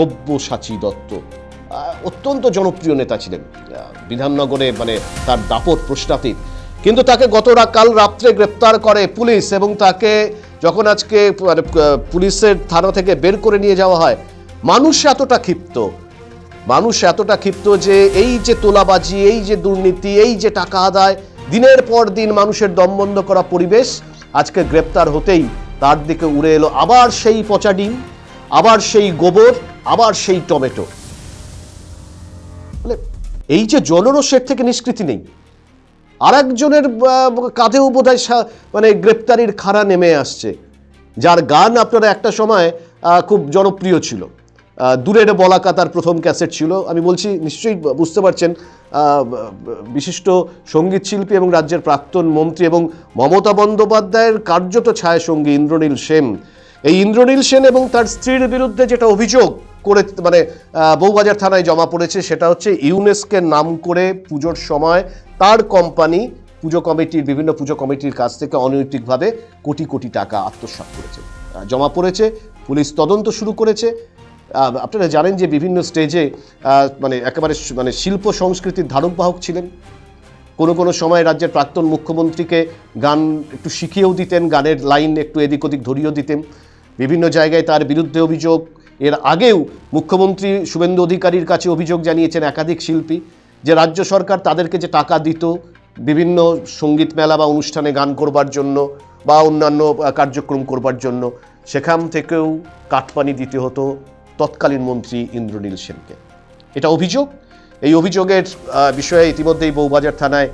সব্যসাচী দত্ত অত্যন্ত জনপ্রিয় নেতা ছিলেন বিধাননগরে, মানে তার দাপট প্রশ্নাতীত। কিন্তু তাকে কাল রাত্রে গ্রেপ্তার করে পুলিশ, এবং তাকে যখন আজকে মানে পুলিশের থানা থেকে বের করে নিয়ে যাওয়া হয়, মানুষ এতটা ক্ষিপ্ত যে এই যে তোলাবাজি, এই যে দুর্নীতি, এই যে টাকা আদায়, দিনের পর দিন মানুষের দম বন্ধ করা পরিবেশ, আজকে গ্রেপ্তার হতেই তার দিকে উড়ে এলো আবার সেই পচা ডিম, আবার সেই গোবর, আবার সেই টমেটো। এই যে জনরোষের থেকে নিষ্কৃতি নেই, আর একজনের কাঁধেও বোধহয় মানে গ্রেপ্তারির খাড়া নেমে আসছে, যার গান আপনারা একটা সময় খুব জনপ্রিয় ছিল। দূরের বলাকা তার প্রথম ক্যাসেট ছিল। আমি বলছি, নিশ্চয়ই বুঝতে পারছেন, বিশিষ্ট সঙ্গীত শিল্পী এবং রাজ্যের প্রাক্তন মন্ত্রী এবং মমতা বন্দ্যোপাধ্যায়ের কার্যত ছায়াসঙ্গী ইন্দ্রনীল সেন। এই ইন্দ্রনীল সেন এবং তার স্ত্রীর বিরুদ্ধে যেটা অভিযোগ করে মানে বউবাজার থানায় জমা পড়েছে, সেটা হচ্ছে ইউনেস্কোর নাম করে পুজোর সময় তার কোম্পানি বিভিন্ন পুজো কমিটির কাছ থেকে অনৈতিকভাবে কোটি কোটি টাকা আত্মসাৎ করেছে, জমা পড়েছে। পুলিশ তদন্ত শুরু করেছে। আপনারা জানেন যে বিভিন্ন স্টেজে মানে একেবারে মানে শিল্প সংস্কৃতির ধারক বাহক ছিলেন। কোনো সময় রাজ্যের প্রাক্তন মুখ্যমন্ত্রীকে গান একটু শিখিয়েও দিতেন, গানের লাইন একটু এদিক ওদিক ধরিয়েও দিতেন। বিভিন্ন জায়গায় তার বিরুদ্ধে অভিযোগ। এর আগেও মুখ্যমন্ত্রী শুভেন্দু অধিকারীর কাছে অভিযোগ জানিয়েছেন একাধিক শিল্পী, যে রাজ্য সরকার তাদেরকে যে টাকা দিত বিভিন্ন সঙ্গীত মেলা বা অনুষ্ঠানে গান করবার জন্য বা অন্যান্য কার্যক্রম করবার জন্য, সেখান থেকেও কাটপানি দিতে হতো তৎকালীন মন্ত্রী ইন্দ্রনীল সেনকে। এটা অভিযোগ। এই অভিযোগের বিষয়ে ইতিমধ্যেই বউবাজার থানায়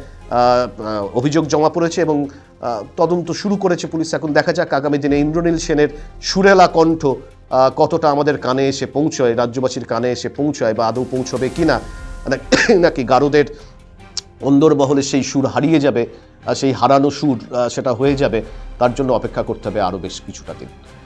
অভিযোগ জমা পড়েছে এবং তদন্ত শুরু করেছে পুলিশ। এখন দেখা যাক আগামী দিনে ইন্দ্রনীল সেনের সুরেলা কণ্ঠ কতটা আমাদের কানে এসে পৌঁছয়, রাজ্যবাসীর কানে এসে পৌঁছায়, বা আদৌ পৌঁছবে কিনা, নাকি গারদের অন্দরমহলে সেই সুর হারিয়ে যাবে, সেই হারানো সুর সেটা হয়ে যাবে। তার জন্য অপেক্ষা করতে হবে আরও বেশ কিছুটা দিন।